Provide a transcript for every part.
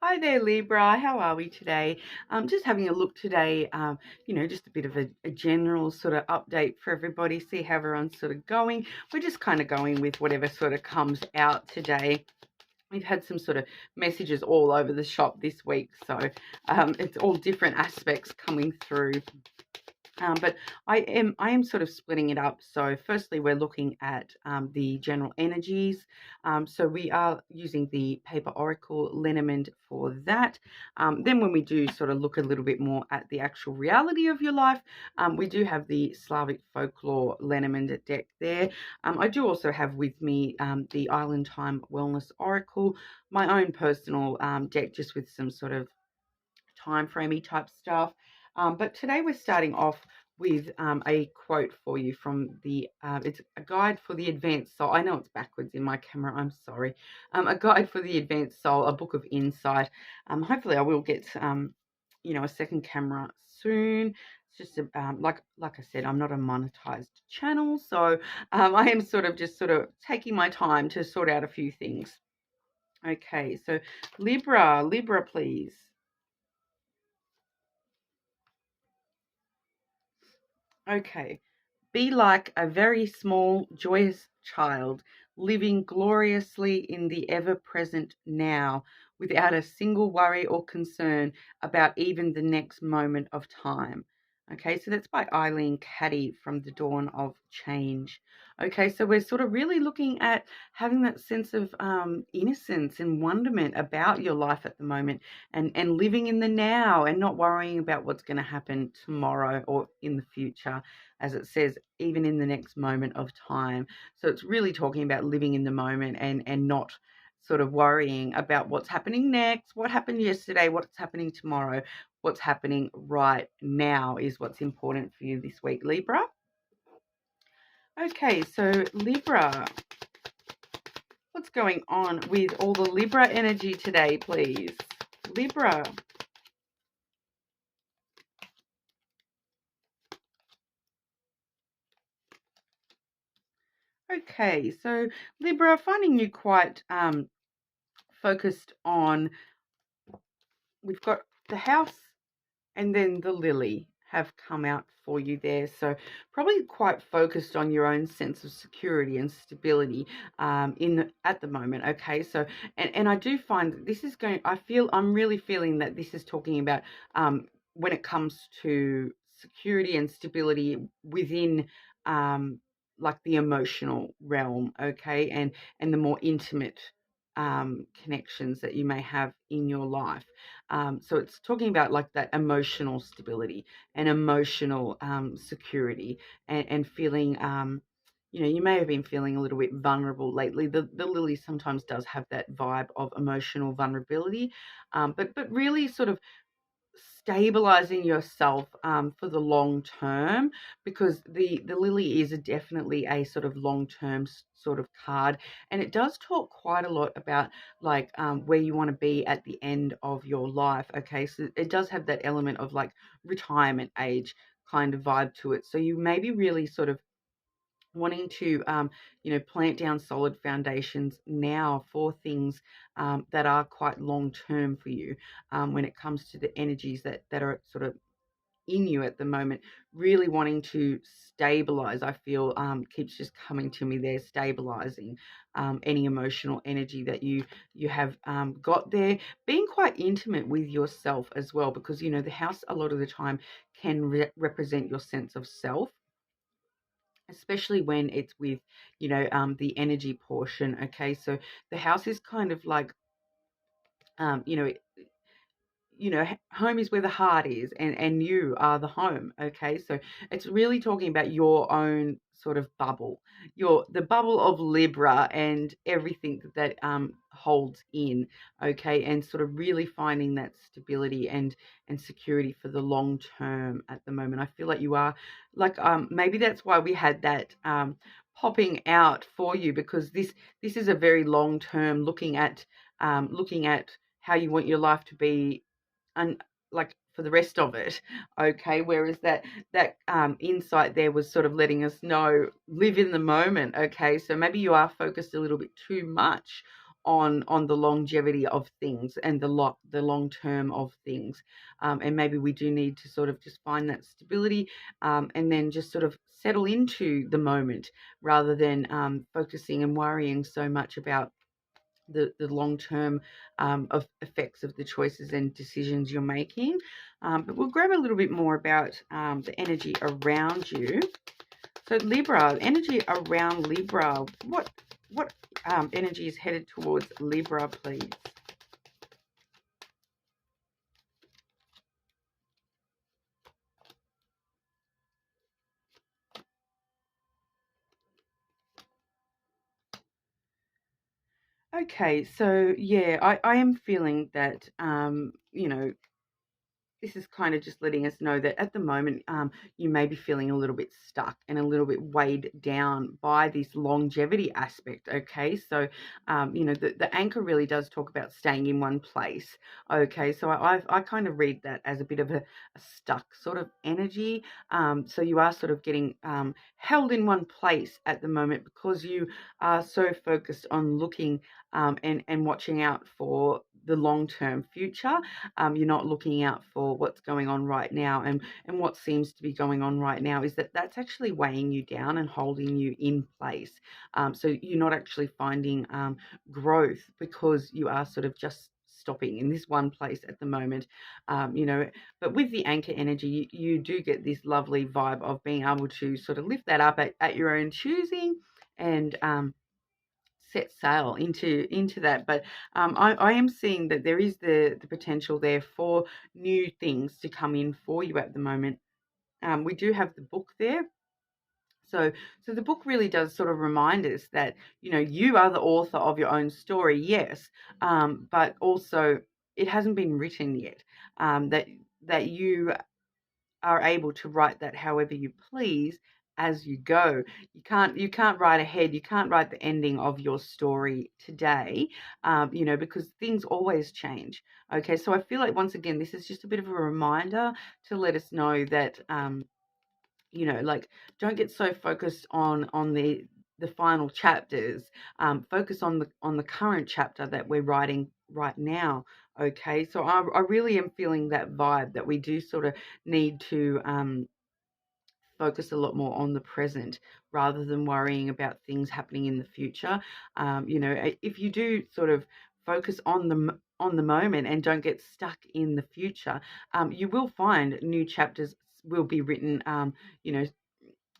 Hi there, Libra. How are we today? Just having a look today, just a bit of a general sort of update for everybody, see how everyone's sort of going. We're just kind of going with whatever sort of comes out today. We've had some sort of messages all over the shop this week, so it's all different aspects coming through. But I am sort of splitting it up. So firstly, we're looking at the general energies. So we are using the paper oracle lenormand for that. Then when we do sort of look a little bit more at the actual reality of your life, we do have the Slavic folklore lenormand deck there. I do also have with me the Island Time Wellness Oracle, my own personal deck, just with some sort of time framey type stuff. But today we're starting off with a quote for you from the, it's a guide for the advanced soul. I know it's backwards in my camera, I'm sorry. A guide for the advanced soul, a book of insight. Hopefully I will get, a second camera soon. It's just like I said, I'm not a monetized channel, so I am sort of taking my time to sort out a few things. Okay, so Libra, please. Okay. Be like a very small, joyous child, living gloriously in the ever-present now, without a single worry or concern about even the next moment of time. Okay, so that's by Eileen Caddy from The Dawn of Change. Okay, so we're sort of really looking at having that sense of innocence and wonderment about your life at the moment, and living in the now and not worrying about what's going to happen tomorrow or in the future, as it says, even in the next moment of time. So it's really talking about living in the moment and not sort of worrying about what's happening next, what happened yesterday, what's happening tomorrow. What's happening right now is what's important for you this week, Libra. Okay, so Libra, what's going on with all the Libra energy today, please? Libra. Okay, so Libra, finding you quite focused on, we've got the house and then the lily have come out for you there. So probably quite focused on your own sense of security and stability at the moment. Okay, so and I do find that this is going, I'm really feeling that this is talking about when it comes to security and stability within like the emotional realm, okay, and the more intimate connections that you may have in your life. So it's talking about like that emotional stability and emotional security, and feeling, you may have been feeling a little bit vulnerable lately. The lily sometimes does have that vibe of emotional vulnerability, but really sort of stabilizing yourself for the long term, because the lily is definitely a sort of long term sort of card, and it does talk quite a lot about like where you want to be at the end of your life. Okay, so it does have that element of like retirement age kind of vibe to it, so you may be really sort of wanting to plant down solid foundations now for things that are quite long term for you, when it comes to the energies that are sort of in you at the moment, really wanting to stabilize. I feel keeps just coming to me there, stabilizing any emotional energy that you have got there, being quite intimate with yourself as well, because the house a lot of the time can represent your sense of self, especially when it's with the energy portion. Okay, so the house is kind of like um you know home is where the heart is, and you are the home. Okay, so it's really talking about your own sort of bubble, the bubble of Libra and everything that holds in. Okay, and sort of really finding that stability and security for the long term at the moment. I feel like you are like, maybe that's why we had that popping out for you, because this is a very long term looking at how you want your life to be, and like for the rest of it. Okay, whereas that insight there was sort of letting us know, live in the moment. Okay, so maybe you are focused a little bit too much on the longevity of things and the long term of things. And maybe we do need to sort of just find that stability, and then just sort of settle into the moment rather than focusing and worrying so much about the long-term of effects of the choices and decisions you're making. But we'll grab a little bit more about the energy around you. So Libra, energy around Libra. What energy is headed towards Libra, please? Okay, so yeah, I am feeling that this is kind of just letting us know that at the moment, you may be feeling a little bit stuck and a little bit weighed down by this longevity aspect. Okay, so the anchor really does talk about staying in one place. Okay, so I kind of read that as a bit of a stuck sort of energy. So you are sort of getting held in one place at the moment because you are so focused on looking and watching out for the long-term future. You're not looking out for what's going on right now, and what seems to be going on right now is that that's actually weighing you down and holding you in place. So you're not actually finding growth because you are sort of just stopping in this one place at the moment. But with the anchor energy, you do get this lovely vibe of being able to sort of lift that up at your own choosing and set sail into that. But I am seeing that there is the potential there for new things to come in for you at the moment. We do have the book there. So the book really does sort of remind us that, you are the author of your own story, yes, but also it hasn't been written yet. That you are able to write that however you please as you go. You can't write ahead. You can't write the ending of your story today, because things always change. Okay, so I feel like once again, this is just a bit of a reminder to let us know that, like, don't get so focused on the final chapters. Focus on the current chapter that we're writing right now. Okay, so I really am feeling that vibe that we do sort of need to focus a lot more on the present rather than worrying about things happening in the future. If you do sort of focus on the moment and don't get stuck in the future, you will find new chapters will be written.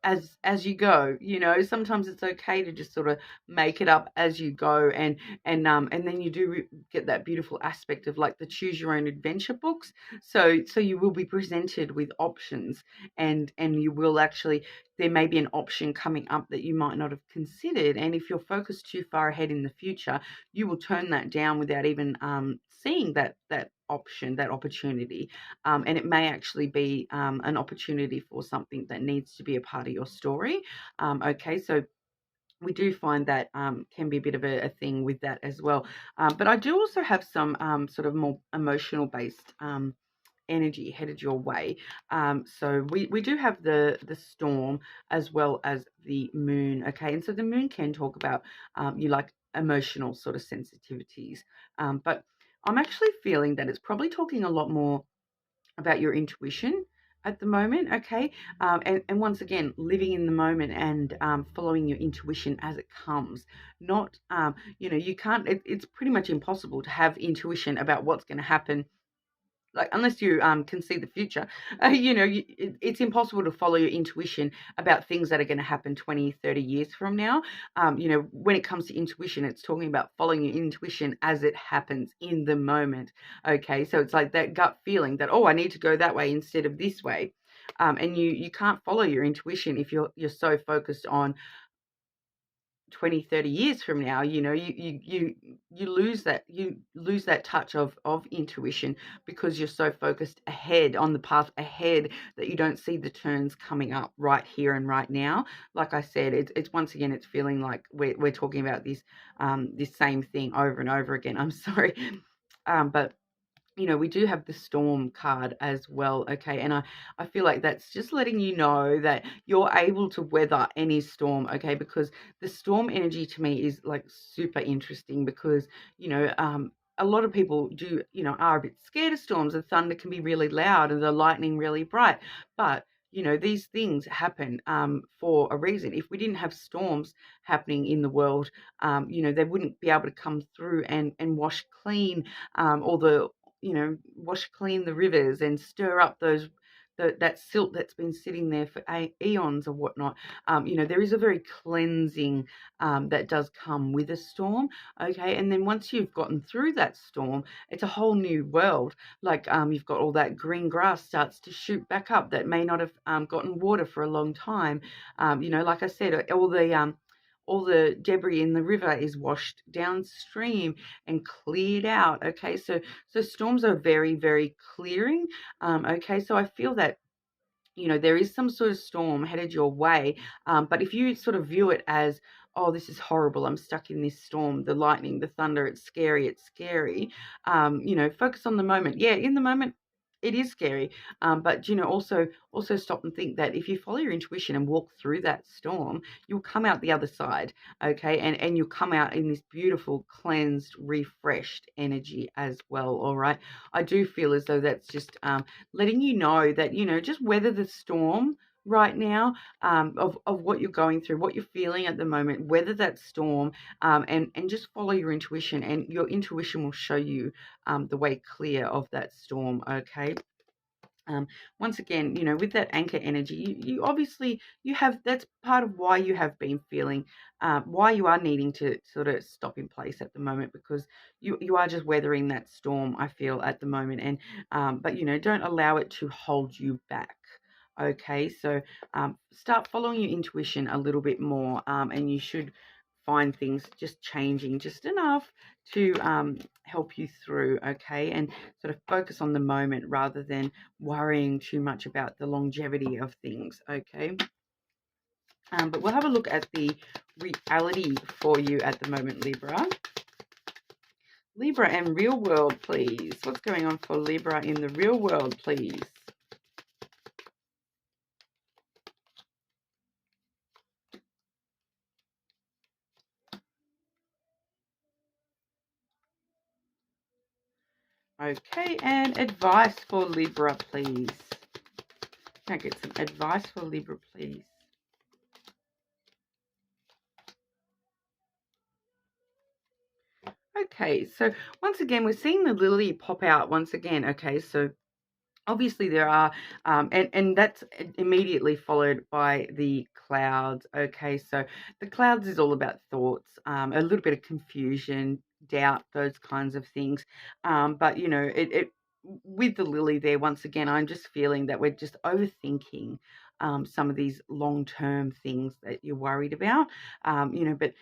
As you go. Sometimes it's okay to just sort of make it up as you go, and then you do get that beautiful aspect of like the choose your own adventure books. So you will be presented with options, and you will actually, there may be an option coming up that you might not have considered, and if you're focused too far ahead in the future, you will turn that down without even seeing that option, that opportunity. And it may actually be an opportunity for something that needs to be a part of your story. Okay, so we do find that can be a bit of a thing with that as well. But I do also have some sort of more emotional based energy headed your way. So we do have the storm as well as the moon. Okay, and so the moon can talk about you like emotional sort of sensitivities, but I'm actually feeling that it's probably talking a lot more about your intuition at the moment. Okay, and once again, living in the moment and following your intuition as it comes. Not you can't, it's pretty much impossible to have intuition about what's going to happen, like, unless you can see the future. It's impossible to follow your intuition about things that are going to happen 20, 30 years from now. When it comes to intuition, it's talking about following your intuition as it happens in the moment. Okay, so it's like that gut feeling that, oh, I need to go that way instead of this way. And you can't follow your intuition if you're so focused on 20, 30 years from now. You lose that touch of intuition because you're so focused ahead on the path ahead that you don't see the turns coming up right here and right now. Like I said, it's once again, it's feeling like we're talking about this same thing over and over again. I'm sorry. But you know, we do have the storm card as well, okay? And I feel like that's just letting you know that you're able to weather any storm, okay? Because the storm energy to me is like super interesting because, you know, a lot of people do, you know, are a bit scared of storms. The thunder can be really loud and the lightning really bright. But, you know, these things happen for a reason. If we didn't have storms happening in the world, you know, they wouldn't be able to come through and wash clean all the, you know, wash clean the rivers and stir up that silt that's been sitting there for eons or whatnot. You know, there is a very cleansing that does come with a storm, okay? And then once you've gotten through that storm, it's a whole new world. Like you've got all that green grass starts to shoot back up that may not have gotten water for a long time. You know, like I said, all the debris in the river is washed downstream and cleared out. Okay, so storms are very, very clearing. Okay, so I feel that, you know, there is some sort of storm headed your way, but if you sort of view it as, oh, this is horrible, I'm stuck in this storm, the lightning, the thunder, it's scary, you know, focus on the moment. Yeah, in the moment it is scary, but you know, also stop and think that if you follow your intuition and walk through that storm, you'll come out the other side, okay? And you'll come out in this beautiful, cleansed, refreshed energy as well. All right, I do feel as though that's just letting you know that, you know, just weather the storm right now, of what you're going through, what you're feeling at the moment, weather that storm, and just follow your intuition, and your intuition will show you the way clear of that storm, okay? Once again, you know, with that anchor energy, you obviously, you have, that's part of why you have been feeling, why you are needing to sort of stop in place at the moment, because you are just weathering that storm, I feel, at the moment. And but you know, don't allow it to hold you back. Okay, so start following your intuition a little bit more, and you should find things just changing just enough to help you through, okay? And sort of focus on the moment rather than worrying too much about the longevity of things, okay? But we'll have a look at the reality for you at the moment, Libra. Libra and real world, please. What's going on for Libra in the real world, please? Okay, and advice for Libra, please. Can I get some advice for Libra, please? Okay, so once again, we're seeing the lily pop out once again. Okay, so obviously there are, and that's immediately followed by the clouds. Okay, so the clouds is all about thoughts, a little bit of confusion, doubt, those kinds of things. But you know, it with the lily there, once again, I'm just feeling that we're just overthinking some of these long-term things that you're worried about. You know, but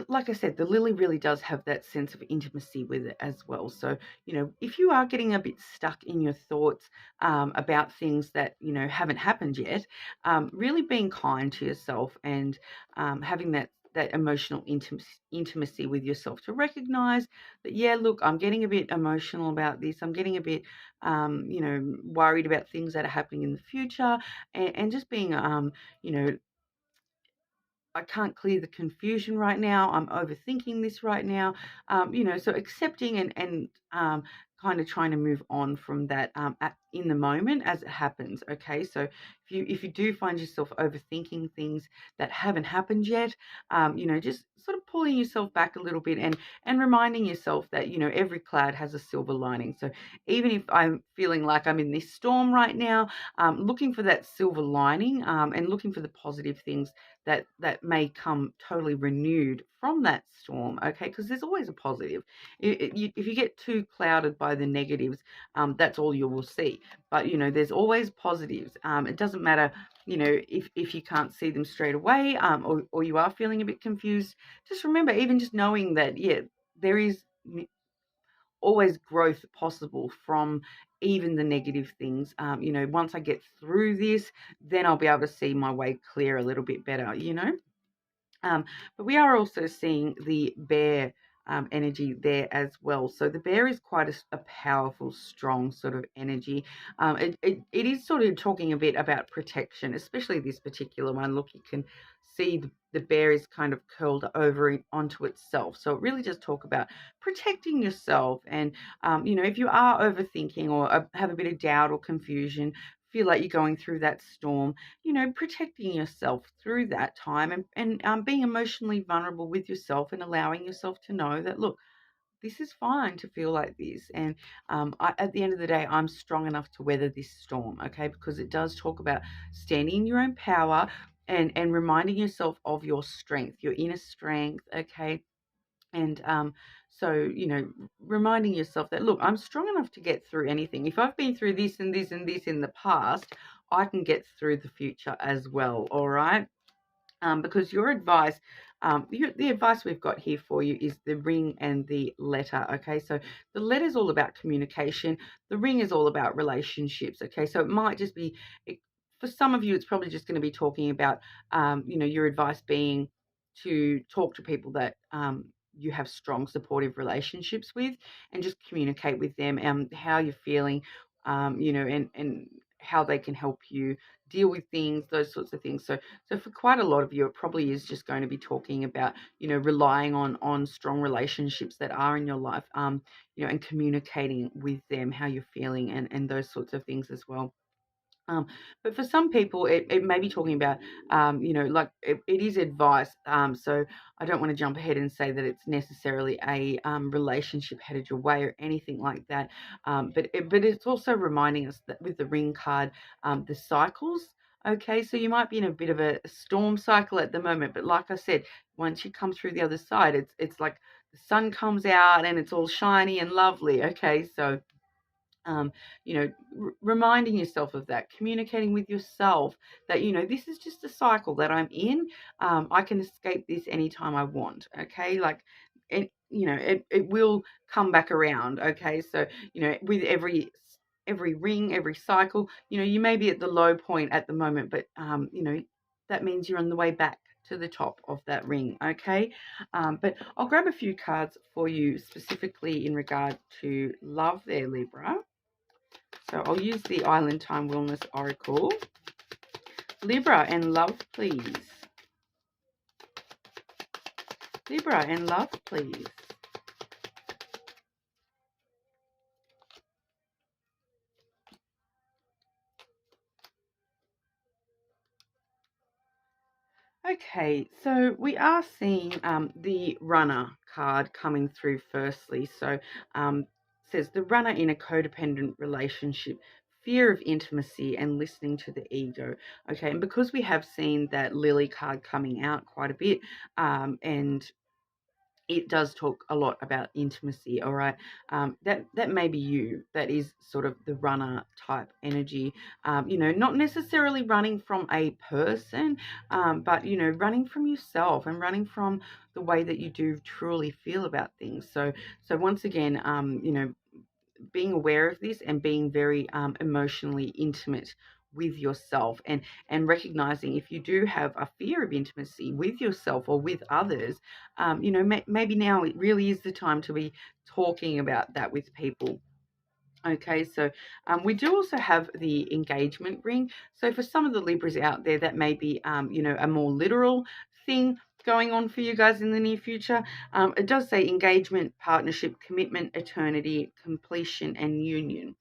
like I said, the lily really does have that sense of intimacy with it as well. So, you know, if you are getting a bit stuck in your thoughts about things that, you know, haven't happened yet, really being kind to yourself and having that emotional intimacy with yourself to recognize that, yeah, look, I'm getting a bit emotional about this. I'm getting a bit, you know, worried about things that are happening in the future, and just being, you know, I can't clear the confusion right now. I'm overthinking this right now. You know, so accepting and kind of trying to move on from that in the moment as it happens. Okay, so if you do find yourself overthinking things that haven't happened yet, you know, just sort of pulling yourself back a little bit and reminding yourself that, you know, every cloud has a silver lining. So even if I'm feeling like I'm in this storm right now, looking for that silver lining, and looking for the positive things that may come totally renewed from that storm, okay? Because there's always a positive. If you get too clouded by the negatives, that's all you will see. But you know, there's always positives. It doesn't matter, you know, if you can't see them straight away, or you are feeling a bit confused. Just remember, even just knowing that, yeah, there is always growth possible from even the negative things. You know, once I get through this, then I'll be able to see my way clear a little bit better, you know. But we are also seeing the bear energy there as well. So the bear is quite a powerful, strong sort of energy. It is sort of talking a bit about protection, especially this particular one. Look, you can see the bear is kind of curled over onto itself. So it really does talk about protecting yourself. And, if you are overthinking or have a bit of doubt or confusion, feel like you're going through that storm, protecting yourself through that time, and being emotionally vulnerable with yourself and allowing yourself to know that, look, this is fine to feel like this. And at the end of the day, I'm strong enough to weather this storm, okay? Because it does talk about standing in your own power and reminding yourself of your strength, your inner strength, okay? And so, reminding yourself that, look, I'm strong enough to get through anything. If I've been through this and this and this in the past, I can get through the future as well, all right? Because your advice, the advice we've got here for you is the ring and the letter, okay? So the letter is all about communication. The ring is all about relationships, okay? So it might just be, for some of you, it's probably just going to be talking about, your advice being to talk to people that you have strong supportive relationships with, and just communicate with them how you're feeling, and how they can help you deal with things, those sorts of things. So for quite a lot of you, it probably is just going to be talking about, relying on strong relationships that are in your life, and communicating with them how you're feeling, and those sorts of things as well. But for some people, it may be talking about, like it is advice. So I don't want to jump ahead and say that it's necessarily a relationship headed your way or anything like that. But it's also reminding us that with the ring card, the cycles. Okay, so you might be in a bit of a storm cycle at the moment, but like I said, once you come through the other side, it's like the sun comes out and it's all shiny and lovely. Okay, so reminding yourself of that, communicating with yourself that, this is just a cycle that I'm in. I can escape this anytime I want. Okay. Like, it will come back around. Okay. So, with every ring, every cycle, you may be at the low point at the moment, but, that means you're on the way back to the top of that ring. Okay. But I'll grab a few cards for you specifically in regard to love there, Libra. So I'll use the Island Time Wellness Oracle. Libra and love, please. Libra and love, please. Okay, so we are seeing the runner card coming through firstly. So says the runner in a codependent relationship, fear of intimacy and listening to the ego. Okay, and because we have seen that Lily card coming out quite a bit, and it does talk a lot about intimacy, all right? That may be you. That is sort of the runner type energy. Not necessarily running from a person, but, running from yourself and running from the way that you do truly feel about things. So once again, being aware of this and being very emotionally intimate with yourself, and recognizing if you do have a fear of intimacy with yourself or with others, maybe now it really is the time to be talking about that with people. Okay, so we do also have the engagement ring. So for some of the Libras out there, that may be, a more literal thing going on for you guys in the near future. It does say engagement, partnership, commitment, eternity, completion, and union.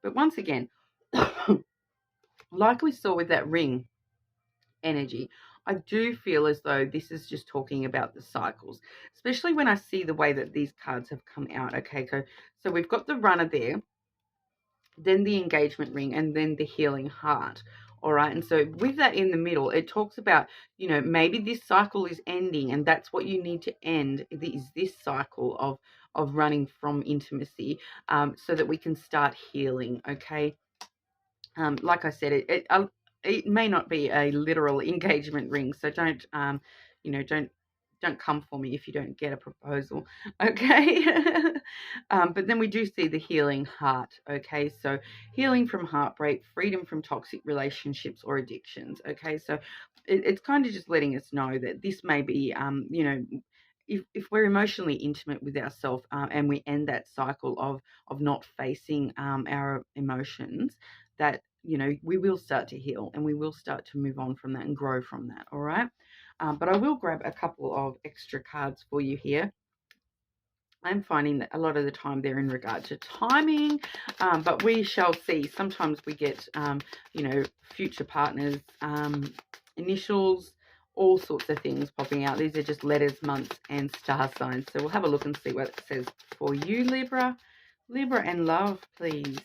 But once again, like we saw with that ring energy, I do feel as though this is just talking about the cycles, especially when I see the way that these cards have come out. Okay, so we've got the runner there, then the engagement ring, and then the healing heart. All right. And so with that in the middle, it talks about, maybe this cycle is ending, and that's what you need to end, is this cycle of running from intimacy, so that we can start healing. Okay. Like I said, it may not be a literal engagement ring, so don't, don't come for me if you don't get a proposal, okay? But then we do see the healing heart, okay? So healing from heartbreak, freedom from toxic relationships or addictions, okay? So it's kind of just letting us know that this may be, if we're emotionally intimate with ourselves, and we end that cycle of not facing our emotions, that, you know, we will start to heal and we will start to move on from that and grow from that. All right. But I will grab a couple of extra cards for you here. I'm finding that a lot of the time they're in regard to timing, but we shall see. Sometimes we get, you know, future partners, initials, all sorts of things popping out. These are just letters, months, and star signs. So we'll have a look and see what it says for you, Libra. Libra and love, please.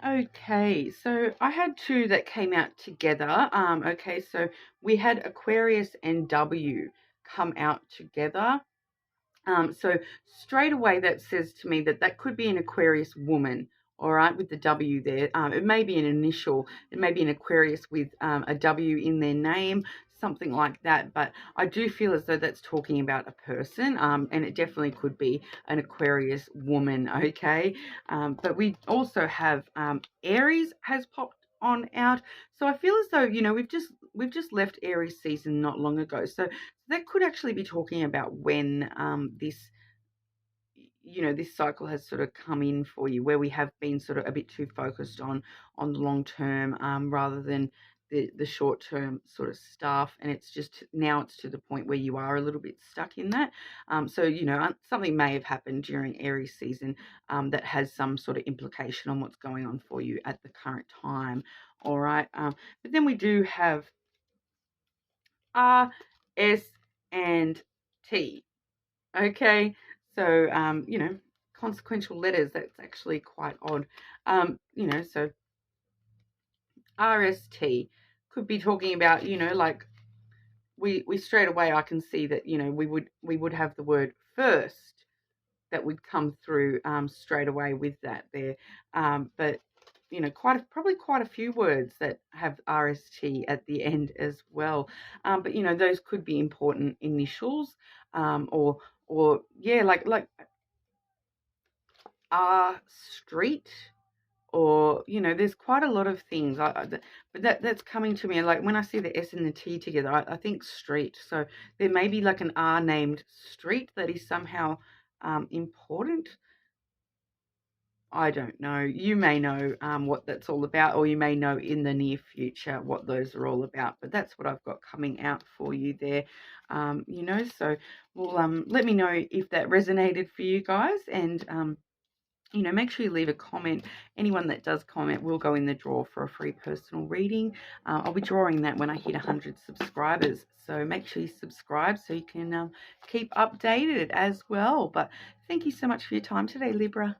Okay, so I had two that came out together. Okay, so we had Aquarius and W come out together. So straight away that says to me that that could be an Aquarius woman, all right, with the W there. It may be an initial, it may be an Aquarius with a W in their name, something like that. But I do feel as though that's talking about a person, and it definitely could be an Aquarius woman, okay? But we also have Aries has popped on out. So I feel as though, you know, we've just left Aries season not long ago. So that could actually be talking about when this, you know, this cycle has sort of come in for you, where we have been sort of a bit too focused on the long term, rather than the short term sort of stuff, and it's just now it's to the point where you are a little bit stuck in that. So, you know, something may have happened during Aries season that has some sort of implication on what's going on for you at the current time. All right, but then we do have R, S, and T. Okay, so you know, consequential letters. That's actually quite odd. You know, so RST could be talking about, you know, like we straight away I can see that, you know, we would have the word first that would come through straight away with that there. But you know, probably quite a few words that have RST at the end as well. But you know, those could be important initials, or yeah, like R Street, or you know, there's quite a lot of things. But that's coming to me. Like when I see the S and the T together, I think street. So there may be like an R named street that is somehow important. I don't know. You may know what that's all about, or you may know in the near future what those are all about. But that's what I've got coming out for you there. You know, so well, let me know if that resonated for you guys, and you know, make sure you leave a comment. Anyone that does comment will go in the draw for a free personal reading. I'll be drawing that when I hit 100 subscribers. So make sure you subscribe so you can keep updated as well. But thank you so much for your time today, Libra.